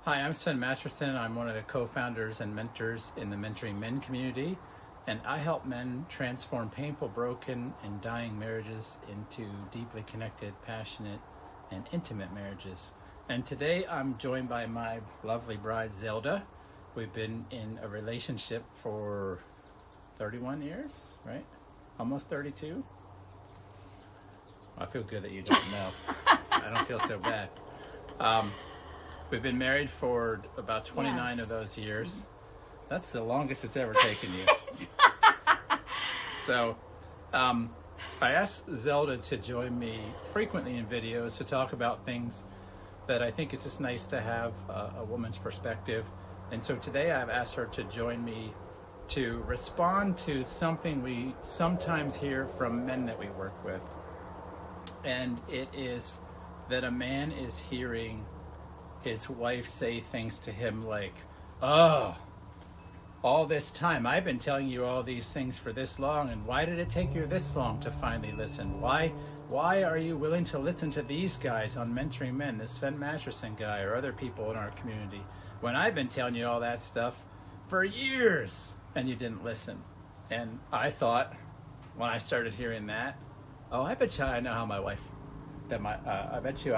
Hi, I'm Sven Masterson. I'm one of the co-founders and mentors in the Mentoring Men community, and I help men transform painful, broken, and dying marriages into deeply connected, passionate, and intimate marriages. And today I'm joined by my lovely bride, Zelda. We've been in a relationship for 31 years, right? Almost 32. I feel good that you don't know. I don't feel so bad. We've been married for about 29 of those years. That's the longest it's ever taken you. So I asked Zelda to join me frequently in videos to talk about things that I think it's just nice to have a woman's perspective. And so today I've asked her to join me to respond to something we sometimes hear from men that we work with. And it is that a man is hearing his wife say things to him like, "Oh, all this time I've been telling you all these things for this long, and why did it take you this long to finally listen? Why are you willing to listen to these guys on Mentoring Men, this Sven Masterson guy or other people in our community, when I've been telling you all that stuff for years and you didn't listen?" And I thought, when I started hearing that, oh, I bet you I know how my wife, I bet you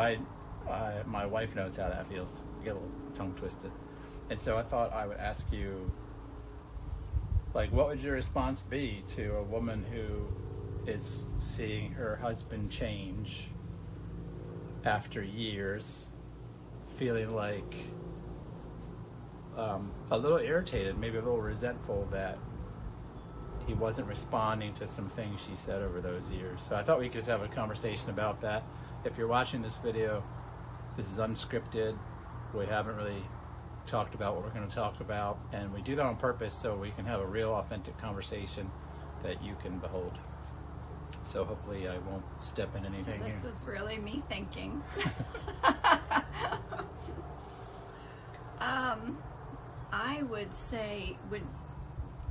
my wife knows how that feels. I get a little tongue twisted. And so I thought I would ask you, like, what would your response be to a woman who is seeing her husband change after years, feeling like a little irritated, maybe a little resentful that he wasn't responding to some things she said over those years? So I thought we could just have a conversation about that. If you're watching this video, this is unscripted. We haven't really talked about what we're going to talk about, and we do that on purpose so we can have a real authentic conversation that you can behold. So hopefully I won't step in anything so this here. is really me thinking.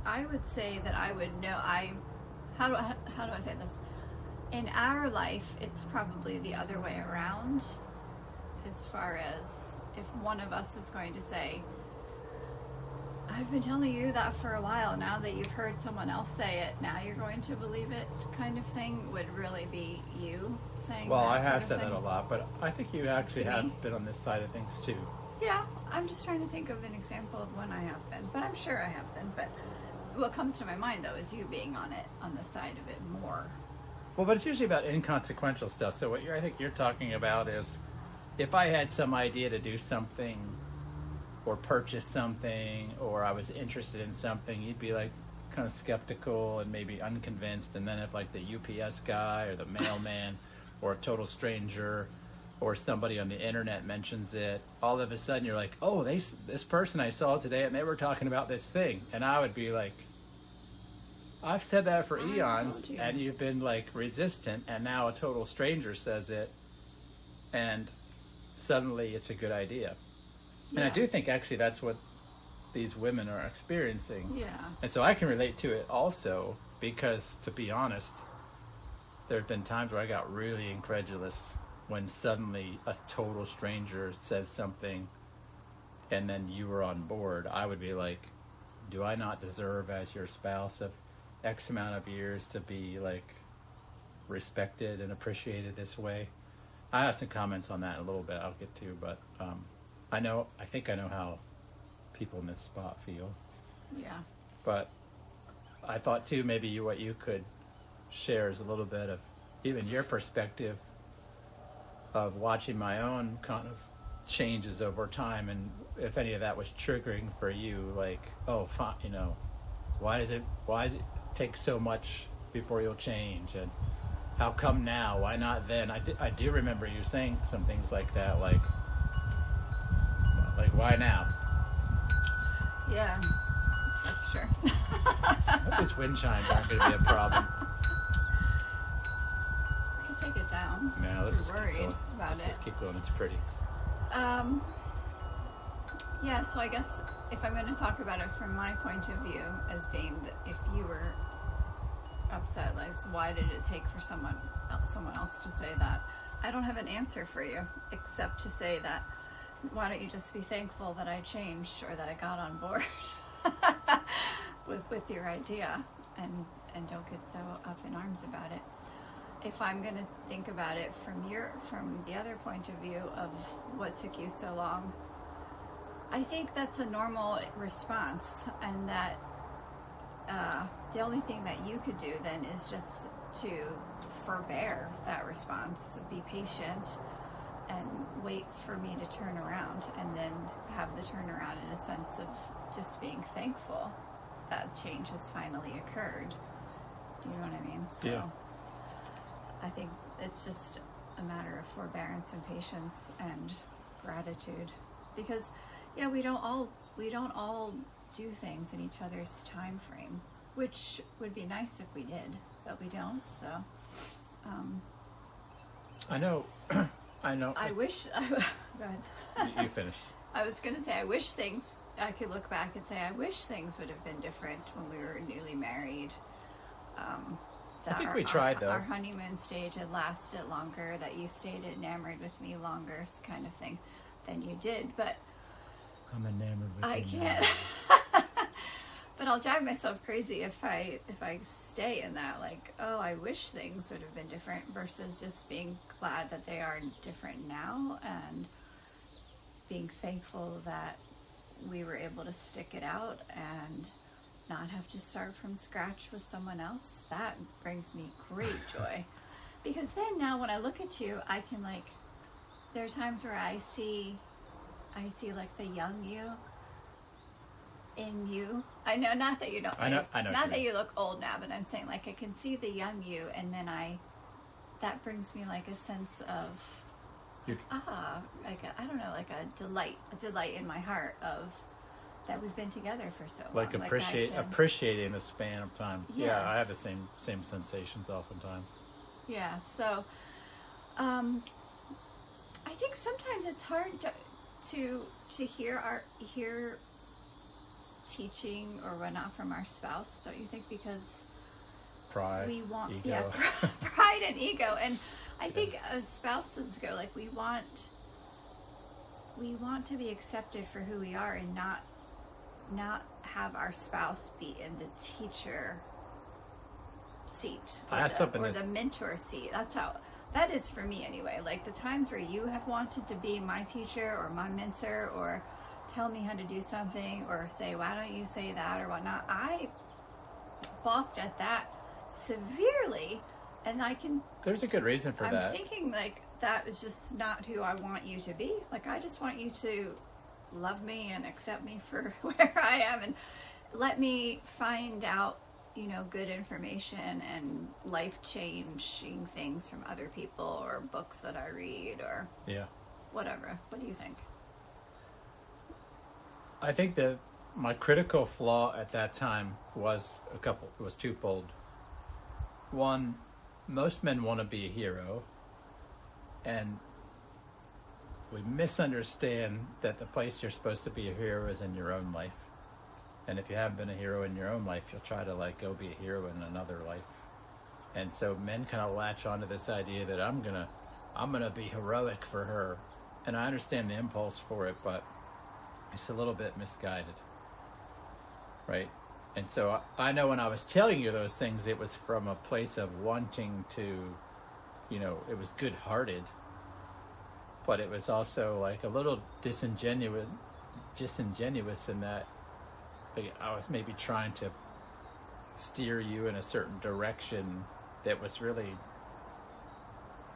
I would say that I would know. How do I say this? In our life, it's probably the other way around, as far as if one of us is going to say, "I've been telling you that for a while, now that you've heard someone else say it, now you're going to believe it," kind of thing, would really be you saying Well, that I have sort said of that a thing. lot, but I think you actually To have me? been on this side of things too. Yeah, I'm just trying to think of an example of when I have been, but I'm sure I have been. But what comes to my mind, though, is you being on the side of it more. Well, but it's usually about inconsequential stuff. So what I think you're talking about is, if I had some idea to do something or purchase something, or I was interested in something, you'd be like kind of skeptical and maybe unconvinced. And then if like the UPS guy or the mailman or a total stranger or somebody on the internet mentions it, all of a sudden you're like, "Oh, this person I saw today and they were talking about this thing." And I would be like, "I've said that for eons, and you've been like resistant, and now a total stranger says it, and suddenly it's a good idea." And I do think actually that's what these women are experiencing. Yeah. And so I can relate to it also, because to be honest, there have been times where I got really incredulous when suddenly a total stranger says something and then you were on board. I would be like, do I not deserve, as your spouse of X amount of years, to be like respected and appreciated this way? I have some comments on that in a little bit I'll get to, but I think I know how people in this spot feel. Yeah. But I thought too, maybe what you could share is a little bit of even your perspective of watching my own kind of changes over time, and if any of that was triggering for you, like, oh, fine, why does it take so much before you'll change, and how come now, why not then? I do remember you saying some things like that, like why now? Yeah, that's true. I hope these wind chimes aren't going to be a problem. I can take it down. No, let's You're just worried keep going. about Let's it. just keep going. It's pretty. Yeah, so I guess if I'm going to talk about it from my point of view, as being that if you were upset, like, why did it take for someone else to say that? I don't have an answer for you, except to say that why don't you just be thankful that I changed or that I got on board with your idea, and don't get so up in arms about it. If I'm going to think about it from the other point of view of what took you so long, I think that's a normal response, and that the only thing that you could do then is just to forbear that response, be patient, and wait for me to turn around, and then have the turnaround in a sense of just being thankful that change has finally occurred. Do you know what I mean? So Yeah. I think it's just a matter of forbearance and patience and gratitude, because yeah, we don't all do things in each other's time frame, which would be nice if we did, but we don't. So I know. I wish go ahead. You finish. I was going to say, I could look back and say, I wish things would have been different when we were newly married. I think we tried, though. Our honeymoon stage had lasted longer, that you stayed enamored with me longer, kind of thing, than you did. But I'm enamored with I you can't. now. But I'll drive myself crazy if I stay in that, like, oh, I wish things would have been different, versus just being glad that they are different now, and being thankful that we were able to stick it out and not have to start from scratch with someone else. That brings me great joy. Because then now when I look at you, I can, like, there are times where I see like the young you in you. I know, not that you don't. I know. Not that you look old now, but I'm saying, like, I can see the young you, and then that brings me like a sense of like I don't know, like a delight in my heart of that we've been together for so long. Like appreciating the span of time. Yes. Yeah, I have the same sensations oftentimes. Yeah. So, I think sometimes it's hard to hear teaching or whatnot from our spouse, don't you think? Because Pride, we want ego. pride and ego, and I think as spouses go, like, we want to be accepted for who we are, and not have our spouse be in the teacher seat or the mentor seat. That is for me anyway. Like, the times where you have wanted to be my teacher or my mentor, or tell me how to do something, or say, why don't you say that or whatnot, I balked at that severely, and there's a good reason for that. I'm thinking, like, that is just not who I want you to be. Like, I just want you to love me and accept me for where I am, and let me find out, good information and life-changing things from other people, or books that I read, or whatever. What do you think? I think that my critical flaw at that time was twofold. One, most men want to be a hero, and we misunderstand that the place you're supposed to be a hero is in your own life. And if you haven't been a hero in your own life, you'll try to, like, go be a hero in another life. And so men kind of latch onto this idea that I'm gonna be heroic for her. And I understand the impulse for it, but it's a little bit misguided, right? And so I know when I was telling you those things, it was from a place of wanting to, it was good-hearted, but it was also like a little disingenuous in that, like, I was maybe trying to steer you in a certain direction that was really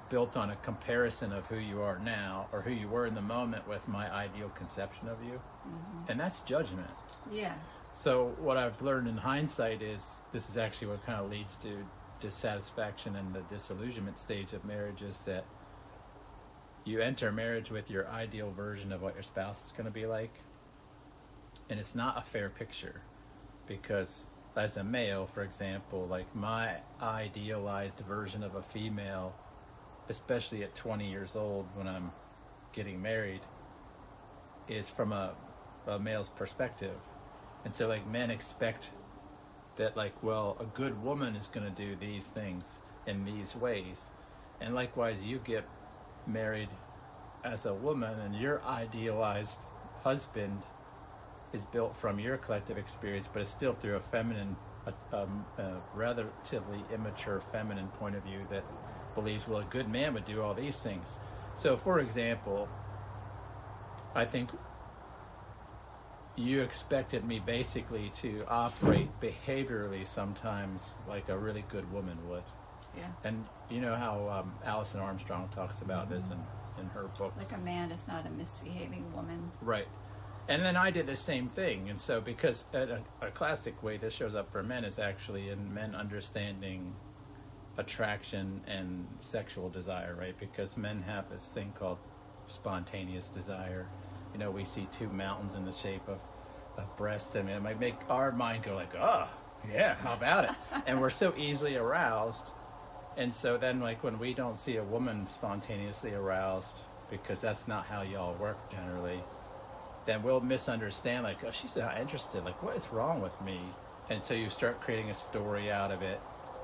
built on a comparison of who you are now, or who you were in the moment, with my ideal conception of you. Mm-hmm. And that's judgment. Yeah. So what I've learned in hindsight is, this is actually what kind of leads to dissatisfaction and the disillusionment stage of marriage, is that you enter marriage with your ideal version of what your spouse is going to be like. And it's not a fair picture, because as a male, for example, like, my idealized version of a female, especially at 20 years old when I'm getting married, is from a male's perspective. And so, like, men expect that, like, well, a good woman is going to do these things in these ways. And likewise, you get married as a woman, and your idealized husband is built from your collective experience, but it's still through a feminine, a relatively immature feminine point of view that believes, well, a good man would do all these things. So, for example, I think you expected me basically to operate behaviorally sometimes like a really good woman would. Yeah. And you know how Alison Armstrong talks about this in her books. Like a man is not a misbehaving woman. Right. And then I did the same thing. And so because a classic way this shows up for men is actually in men understanding attraction and sexual desire, right? Because men have this thing called spontaneous desire. You know, we see two mountains in the shape of breasts, and it might make our mind go like, oh, yeah, how about it? And we're so easily aroused. And so then, like, when we don't see a woman spontaneously aroused, because that's not how y'all work generally, then we'll misunderstand, like, oh, she's not interested. Like, what is wrong with me? And so you start creating a story out of it.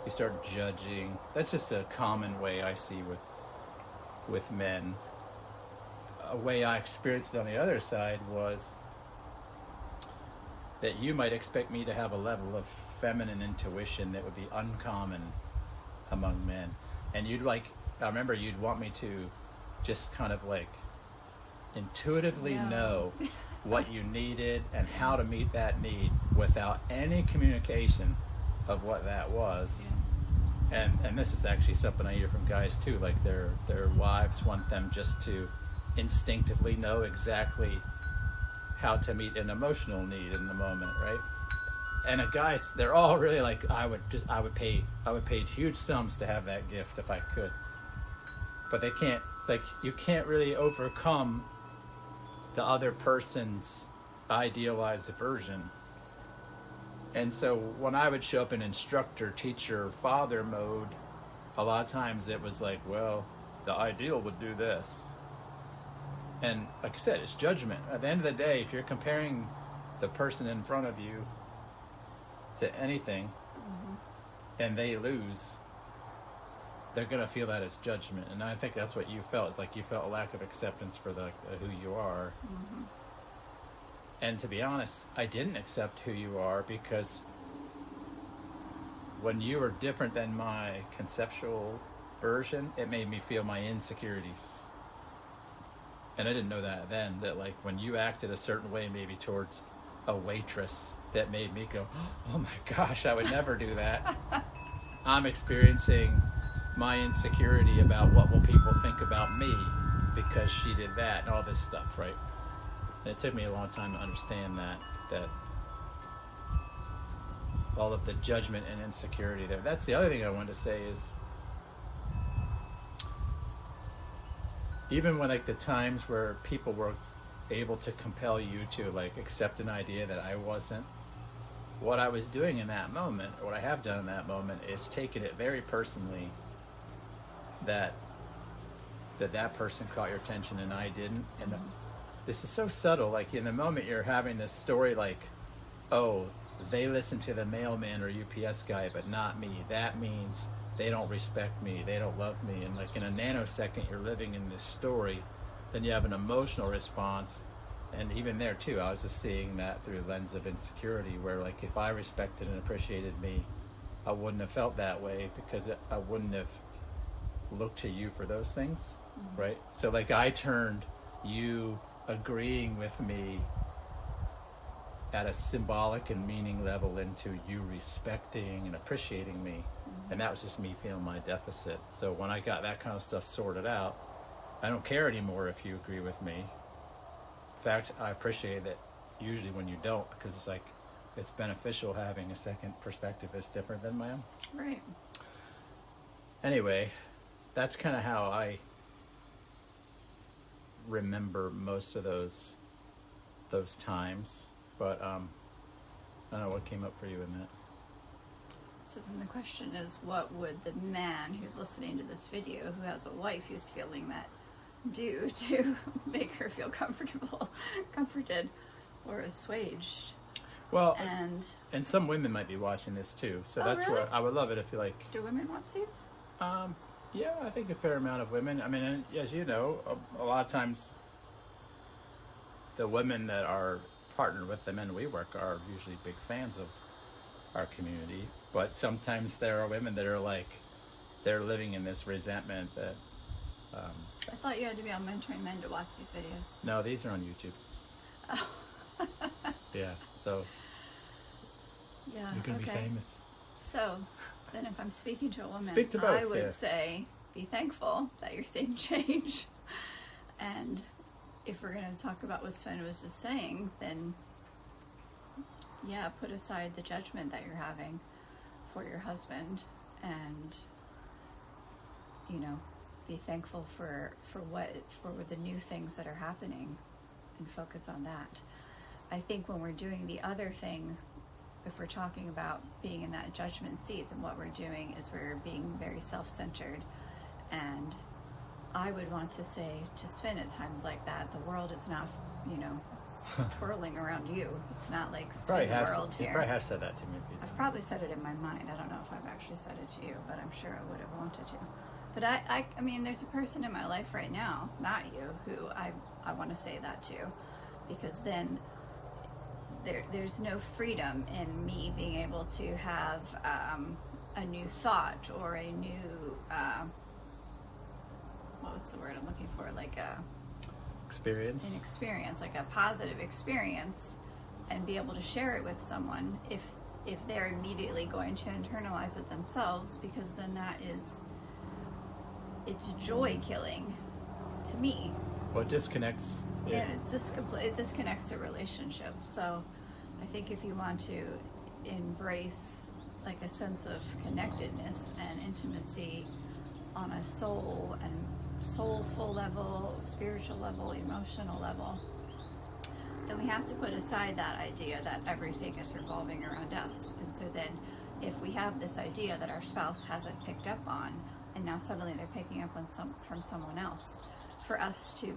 You start judging. That's just a common way I see with men. A way I experienced it on the other side was that you might expect me to have a level of feminine intuition that would be uncommon among men. And I remember you'd want me to just kind of like intuitively know what you needed and how to meet that need without any communication of what that was. Yeah. And this is actually something I hear from guys too, like their wives want them just to instinctively know exactly how to meet an emotional need in the moment, right? And guys, they're all really like, I would pay huge sums to have that gift if I could. But they can't. It's like you can't really overcome the other person's idealized version. And so when I would show up in instructor, teacher, father mode, a lot of times it was like, well, the ideal would do this. And like I said, it's judgment. At the end of the day, if you're comparing the person in front of you to anything and they lose, they're going to feel that as judgment. And I think that's what you felt. It's like you felt a lack of acceptance for who you are. And to be honest, I didn't accept who you are, because when you were different than my conceptual version, it made me feel my insecurities. And I didn't know that then, that like when you acted a certain way maybe towards a waitress, that made me go, oh my gosh, I would never do that. I'm experiencing my insecurity about what will people think about me because she did that and all this stuff, right? And it took me a long time to understand that all of the judgment and insecurity there. That's the other thing I wanted to say is, even when like the times where people were able to compel you to like accept an idea that I wasn't, what I was doing in that moment, or what I have done in that moment, is taking it very personally that person caught your attention and I didn't. And this is so subtle. Like in the moment you're having this story like, oh, they listen to the mailman or UPS guy, but not me. That means they don't respect me, they don't love me. And like in a nanosecond you're living in this story, then you have an emotional response. And even there too, I was just seeing that through the lens of insecurity, where like if I respected and appreciated me, I wouldn't have felt that way, because I wouldn't have looked to you for those things, right? So like I turned you agreeing with me at a symbolic and meaning level into you respecting and appreciating me. And that was just me feeling my deficit. So when I got that kind of stuff sorted out, I don't care anymore if you agree with me. In fact, I appreciate it usually when you don't, because it's like, it's beneficial having a second perspective that's different than my own. Right. Anyway, that's kind of how I remember most of those times. But I don't know what came up for you in that. So then the question is, what would the man who's listening to this video, who has a wife who's feeling that, do to make her feel comforted or assuaged? Well, and some women might be watching this too, so that's really? what I would love it if you like. Do women watch these? Yeah, I think a fair amount of women. I mean, and as you know, a lot of times the women that are partnered with the men we work are usually big fans of our community. But sometimes there are women that are like, they're living in this resentment that... I thought you had to be on Mentoring Men to watch these videos. No, these are on YouTube. Oh. Yeah, so Yeah, you can be okay. famous. So, then if I'm speaking to a woman, Speak to both, I would yeah. say, be thankful that you're seeing change. And if we're going to talk about what Sven was just saying, then, yeah, put aside the judgment that you're having for your husband and, you know, be thankful for the new things that are happening and focus on that. I think when we're doing the other thing, if we're talking about being in that judgment seat, then what we're doing is we're being very self-centered. And I would want to say to Sven at times like that, the world is not, you know, twirling around you. It's not like spin the world here. You probably have said that to me. I've probably said it in my mind. I don't know if I've actually said it to you, but I'm sure I would have wanted to. But I mean, there's a person in my life right now, not you, who I want to say that to, because then there's no freedom in me being able to have a new thought or a new, what was the word I'm looking for? Like Experience? an experience, like a positive experience, and be able to share it with someone if they're immediately going to internalize it themselves, because then it's joy killing to me. Well, it disconnects. Yeah, it disconnects the relationship. So I think if you want to embrace like a sense of connectedness and intimacy on a soulful level, spiritual level, emotional level, then we have to put aside that idea that everything is revolving around us. And so then if we have this idea that our spouse hasn't picked up on, and now suddenly they're picking up on from someone else, for us to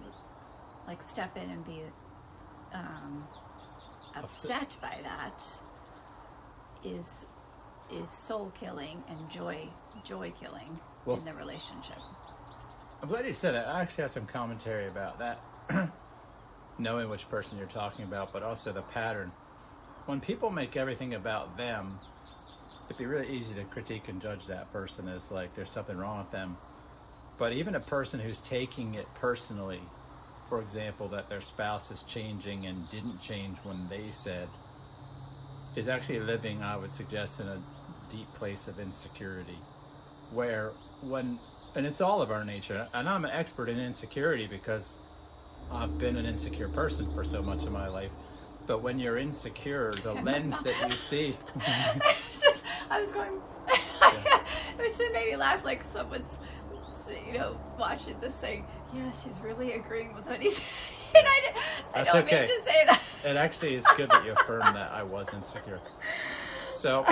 like step in and be upset by that is soul killing and joy killing in the relationship. I'm glad you said it. I actually have some commentary about that, knowing which person you're talking about, but also the pattern. When people make everything about them, it'd be really easy to critique and judge that person as like there's something wrong with them. But even a person who's taking it personally, for example, that their spouse is changing and didn't change when they said, is actually living, I would suggest, in a deep place of insecurity. Where and it's all of our nature, and I'm an expert in insecurity because I've been an insecure person for so much of my life. But when you're insecure, the lens that you see... I was going... Which made me laugh, like someone's, watching this saying, yeah, she's really agreeing with what he's saying. And I don't mean to say that. It actually is good that you affirm that I was insecure. So,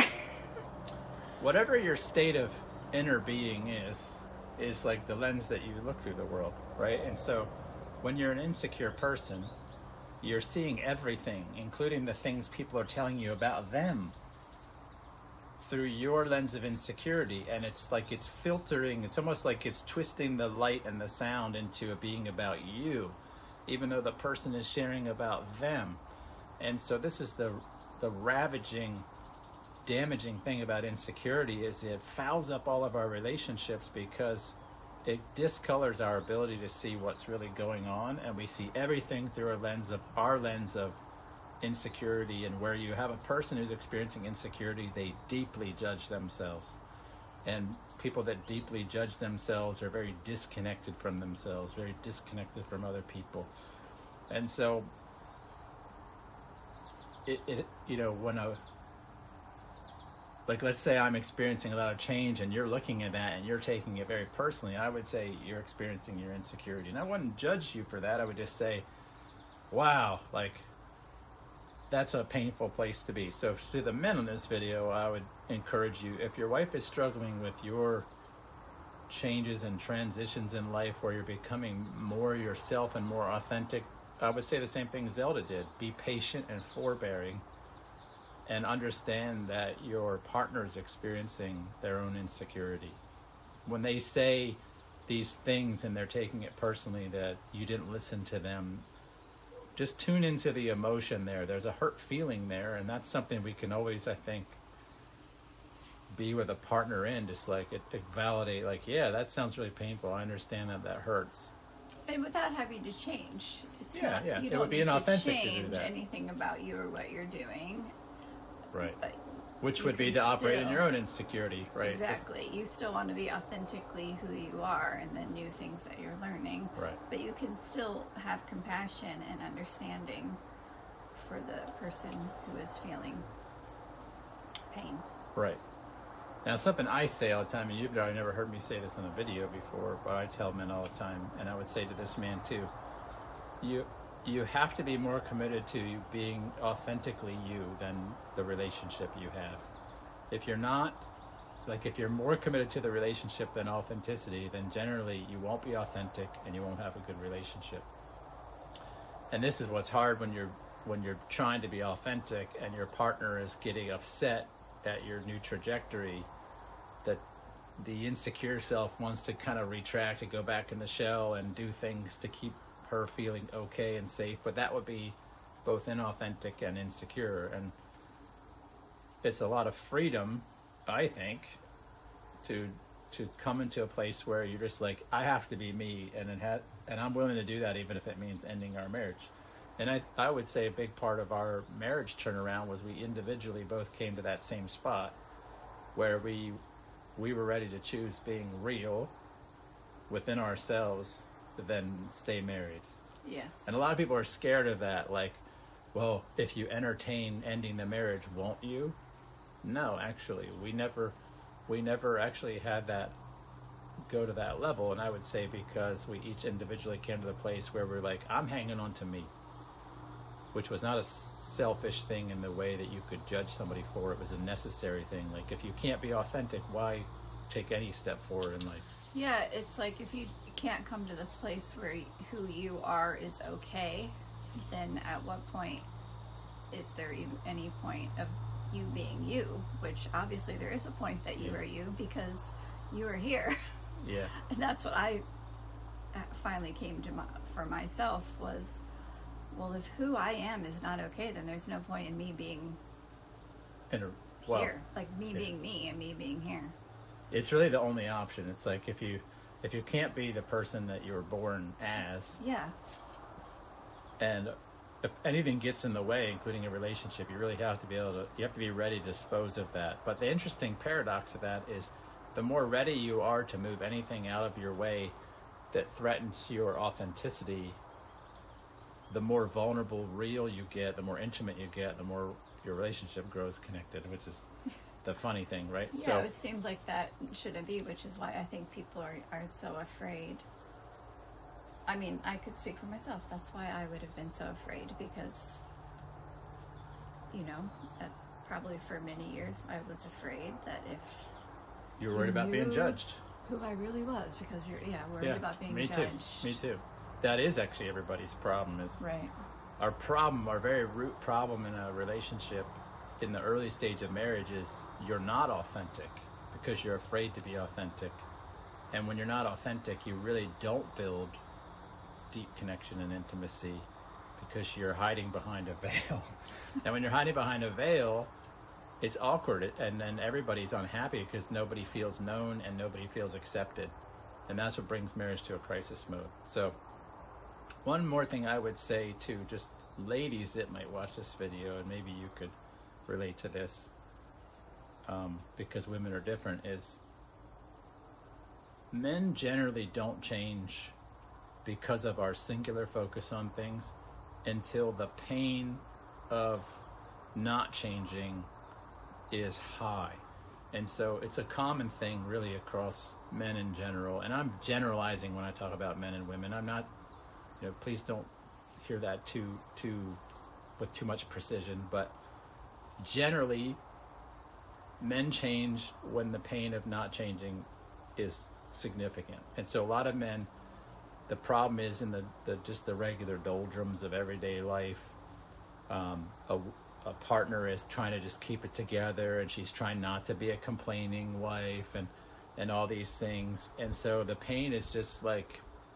whatever your state of inner being is like the lens that you look through the world, right? And so, when you're an insecure person, you're seeing everything, including the things people are telling you about them, through your lens of insecurity. And it's like it's filtering, it's almost like it's twisting the light and the sound into a being about you, even though the person is sharing about them. And so this is the ravaging, damaging thing about insecurity, is it fouls up all of our relationships because it discolors our ability to see what's really going on, and we see everything through our lens of insecurity. And where you have a person who's experiencing insecurity, they deeply judge themselves. And people that deeply judge themselves are very disconnected from themselves, very disconnected from other people. And so like, let's say I'm experiencing a lot of change and you're looking at that and you're taking it very personally, I would say you're experiencing your insecurity. And I wouldn't judge you for that. I would just say, wow, like, that's a painful place to be. So to the men in this video, I would encourage you, if your wife is struggling with your changes and transitions in life where you're becoming more yourself and more authentic, I would say the same thing Zelda did. Be patient and forbearing, and understand that your partner is experiencing their own insecurity. when they say these things and they're taking it personally that you didn't listen to them, just tune into the emotion there. There's a hurt feeling there, and that's something we can always, I think, be with a partner in, just like it validate, like, yeah, that sounds really painful. I understand that hurts. And without having to change. It's Yeah, not, yeah. You It don't would be need inauthentic to to do change that. anything about you or what you're doing. Right. But Which you would be can to operate in still- your own insecurity, right? Exactly. You still want to be authentically who you are and the new things that you're learning. Right. But you can still have compassion and understanding for the person who is feeling pain. Right. Now, something I say all the time, and you've probably never heard me say this in a video before, but I tell men all the time, and I would say to this man too, you have to be more committed to being authentically you than the relationship you have. If you're not, like if you're more committed to the relationship than authenticity, then generally you won't be authentic and you won't have a good relationship. And this is what's hard when you're trying to be authentic and your partner is getting upset at your new trajectory, that the insecure self wants to kind of retract and go back in the shell and do things to keep her feeling okay and safe, but that would be both inauthentic and insecure. And it's a lot of freedom, I think, to come into a place where you're just like, I have to be me, and I'm willing to do that even if it means ending our marriage. And I would say a big part of our marriage turnaround was we individually both came to that same spot where we were ready to choose being real within ourselves than stay married. Yes. And a lot of people are scared of that, like, well, if you entertain ending the marriage, won't you? No, actually, we never actually had that go to that level. And I would say because we each individually came to the place where we're like, I'm hanging on to me, which was not a selfish thing in the way that you could judge somebody for. It was a necessary thing. Like, if you can't be authentic, why take any step forward in life? Yeah, it's like if you can't come to this place where who you are is okay, then at what point is there even any point of you being you? Which obviously there is a point that you are you, because you are here. Yeah. And that's what I finally came to for myself was, well, if who I am is not okay, then there's no point in me being here. Like me being me and me being here. It's really the only option. It's like if you can't be the person that you were born as, Yeah. and if anything gets in the way, including a relationship, you really have to be ready to dispose of that. But the interesting paradox of that is the more ready you are to move anything out of your way that threatens your authenticity, the more vulnerable, real you get, the more intimate you get, the more your relationship grows connected, which is the funny thing, right? Yeah, So it seems like that shouldn't be, which is why I think people are so afraid. I mean, I could speak for myself. That's why I would have been so afraid, because, that probably for many years I was afraid that if you were worried about being judged. who I really was, because you're worried about being judged. Me too. That is actually everybody's problem. Is Right. our very root problem in a relationship in the early stage of marriage is you're not authentic because you're afraid to be authentic. And when you're not authentic, you really don't build deep connection and intimacy because you're hiding behind a veil. And when you're hiding behind a veil, it's awkward, and then everybody's unhappy because nobody feels known and nobody feels accepted. And that's what brings marriage to a crisis mode. So one more thing I would say to just ladies that might watch this video, and maybe you could relate to this, because women are different, is men generally don't change because of our singular focus on things until the pain of not changing is high. And so it's a common thing really across men in general, and I'm generalizing when I talk about men and women. I'm not, please don't hear that with too much precision, but generally men change when the pain of not changing is significant. And so a lot of men, the problem is in just the regular doldrums of everyday life. A partner is trying to just keep it together, and she's trying not to be a complaining wife, and and all these things. And so the pain is just like,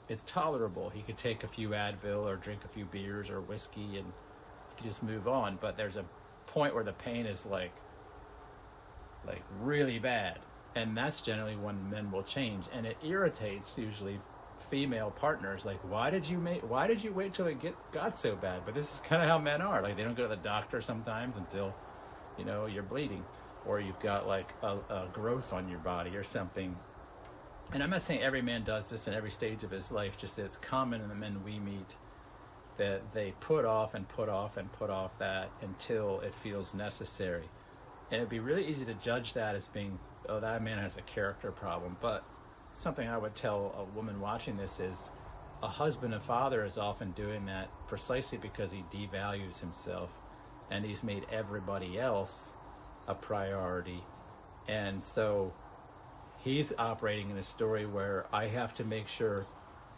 it's tolerable. He could take a few Advil or drink a few beers or whiskey and he could just move on. But there's a point where the pain is like really bad. And that's generally when men will change. And it irritates usually female partners. Like, why did you wait till it got so bad? But this is kind of how men are. Like, they don't go to the doctor sometimes until, you know, you're bleeding or you've got like a growth on your body or something. And I'm not saying every man does this in every stage of his life, just that it's common in the men we meet that they put off and put off and put off that until it feels necessary. And it'd be really easy to judge that as being, oh, that man has a character problem. But something I would tell a woman watching this is a husband and father is often doing that precisely because he devalues himself and he's made everybody else a priority. And so he's operating in a story where I have to make sure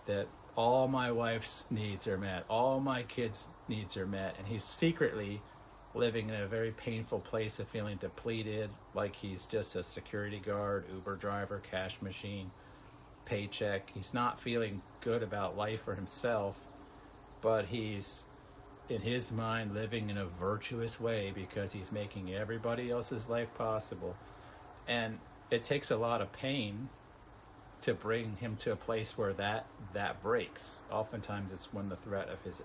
that all my wife's needs are met, all my kids' needs are met, and he's secretly living in a very painful place of feeling depleted, like he's just a security guard, Uber driver, cash machine, paycheck. He's not feeling good about life or himself, but he's, in his mind, living in a virtuous way because he's making everybody else's life possible. And it takes a lot of pain to bring him to a place where that breaks. Oftentimes it's when the threat of his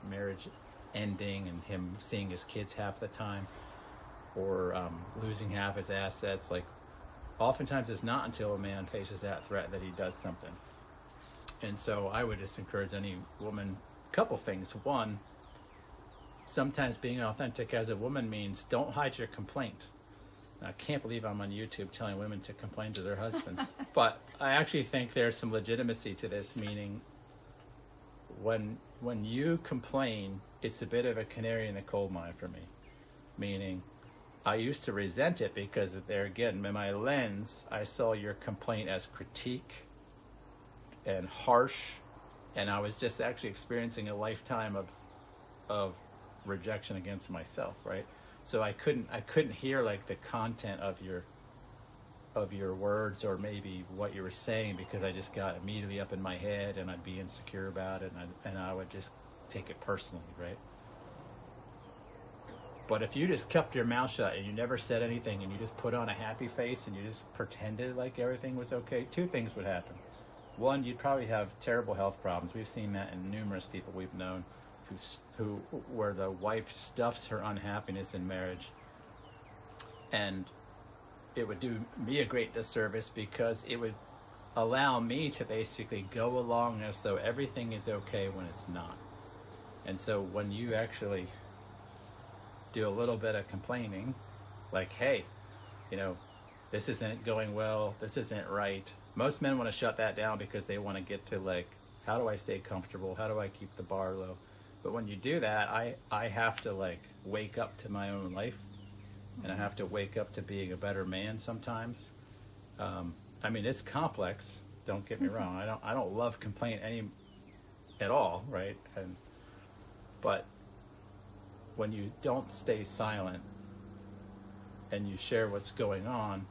marriage ending and him seeing his kids half the time or losing half his assets. Like, oftentimes it's not until a man faces that threat that he does something. And so I would just encourage any woman, a couple things. One, sometimes being authentic as a woman means don't hide your complaint. I can't believe I'm on YouTube telling women to complain to their husbands. But I actually think there's some legitimacy to this, meaning when you complain, it's a bit of a canary in the coal mine for me. Meaning, I used to resent it because there again, in my lens, I saw your complaint as critique and harsh, and I was just actually experiencing a lifetime of rejection against myself, right? So I couldn't hear like the content of your words or maybe what you were saying because I just got immediately up in my head and I'd be insecure about it and I would just take it personally, right? But if you just kept your mouth shut and you never said anything and you just put on a happy face and you just pretended like everything was okay, two things would happen. One, you'd probably have terrible health problems. We've seen that in numerous people we've known where the wife stuffs her unhappiness in marriage. And it would do me a great disservice because it would allow me to basically go along as though everything is okay when it's not. And so when you actually do a little bit of complaining, like, hey, you know, this isn't going well, this isn't right. Most men want to shut that down because they want to get to like, how do I stay comfortable? How do I keep the bar low? But when you do that, I have to like wake up to my own life, and I have to wake up to being a better man sometimes. I mean, it's complex. Don't get me wrong. I don't love complaint at all, right? But when you don't stay silent and you share what's going on,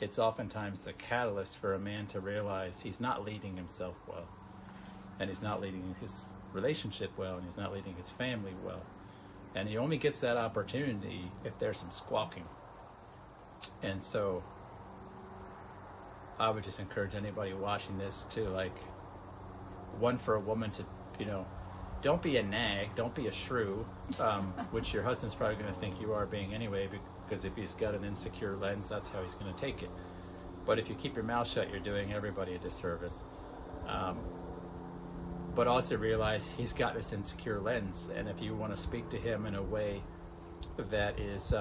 it's oftentimes the catalyst for a man to realize he's not leading himself well, and he's not leading his relationship well, and he's not leading his family well. And he only gets that opportunity if there's some squawking. And so I would just encourage anybody watching this to, like, one, for a woman to, you know, don't be a nag, don't be a shrew, which your husband's probably going to think you are being anyway, because if he's got an insecure lens, that's how he's going to take it. But if you keep your mouth shut, you're doing everybody a disservice. But also realize he's got this insecure lens, and if you want to speak to him in a way that is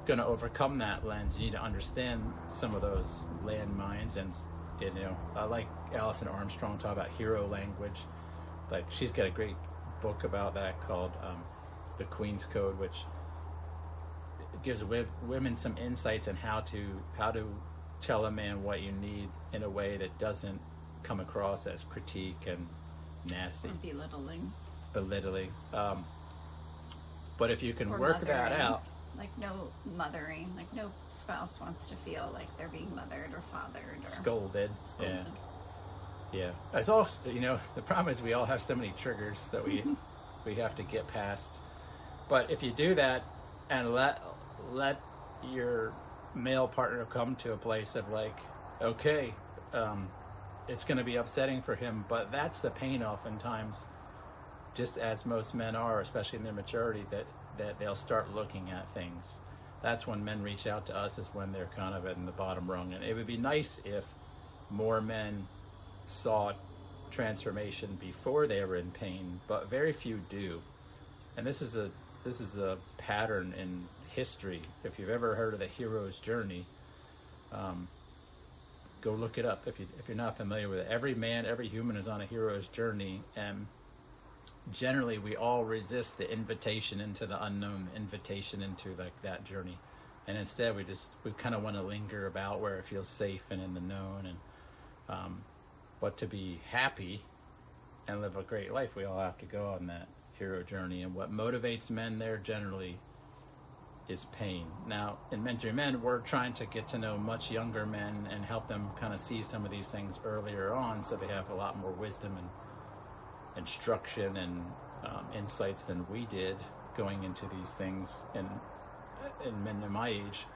going to overcome that lens, you need to understand some of those landmines. And you know, I like Alison Armstrong talk about hero language. Like, she's got a great book about that called The Queen's Code, which gives women some insights on how to tell a man what you need in a way that doesn't come across as critique and nasty, or belittling. But if you can or work mothering, that out, like no mothering, like no spouse wants to feel like they're being mothered or fathered or Scolded. scolded. Yeah. It's also, the problem is we all have so many triggers that we have to get past. But if you do that and let your male partner come to a place of like, okay, it's going to be upsetting for him, but that's the pain oftentimes, just as most men are, especially in their maturity, that they'll start looking at things. That's when men reach out to us, is when they're kind of in the bottom rung. And it would be nice if more men saw transformation before they were in pain, but very few do. And this is a pattern in history. If you've ever heard of the hero's journey, go look it up if you're not familiar with it. Every man, every human is on a hero's journey, and generally we all resist the invitation into the unknown, invitation into like that journey, and instead we kind of want to linger about where it feels safe and in the known. And but to be happy and live a great life, we all have to go on that hero journey. And what motivates men there generally is pain. Now, in Mentoring Men, we're trying to get to know much younger men and help them kind of see some of these things earlier on, so they have a lot more wisdom and instruction and insights than we did going into these things in men in my age.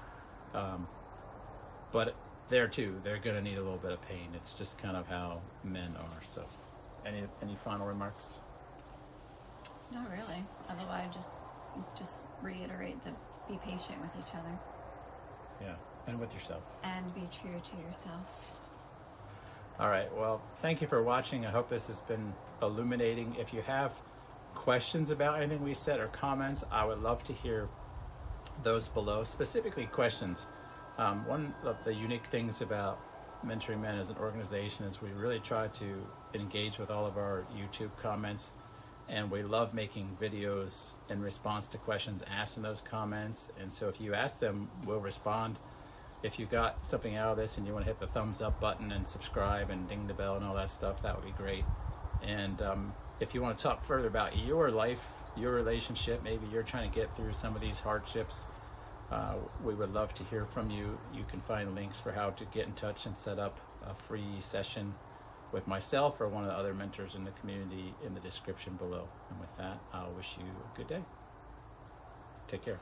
But there too, they're going to need a little bit of pain. It's just kind of how men are. So, any final remarks? Not really. Otherwise, just reiterate the be patient with each other. Yeah, and with yourself. And be true to yourself. All right, well, thank you for watching. I hope this has been illuminating. If you have questions about anything we said or comments, I would love to hear those below, specifically questions. One of the unique things about Mentoring Men as an organization is we really try to engage with all of our YouTube comments, and we love making videos in response to questions asked in those comments. And so if you ask them, we'll respond. If you got something out of this and you want to hit the thumbs up button and subscribe and ding the bell and all that stuff, that would be great. And if you want to talk further about your life, your relationship, maybe you're trying to get through some of these hardships, we would love to hear from you. You can find links for how to get in touch and set up a free session with myself or one of the other mentors in the community in the description below. And with that, I'll wish you a good day. Take care.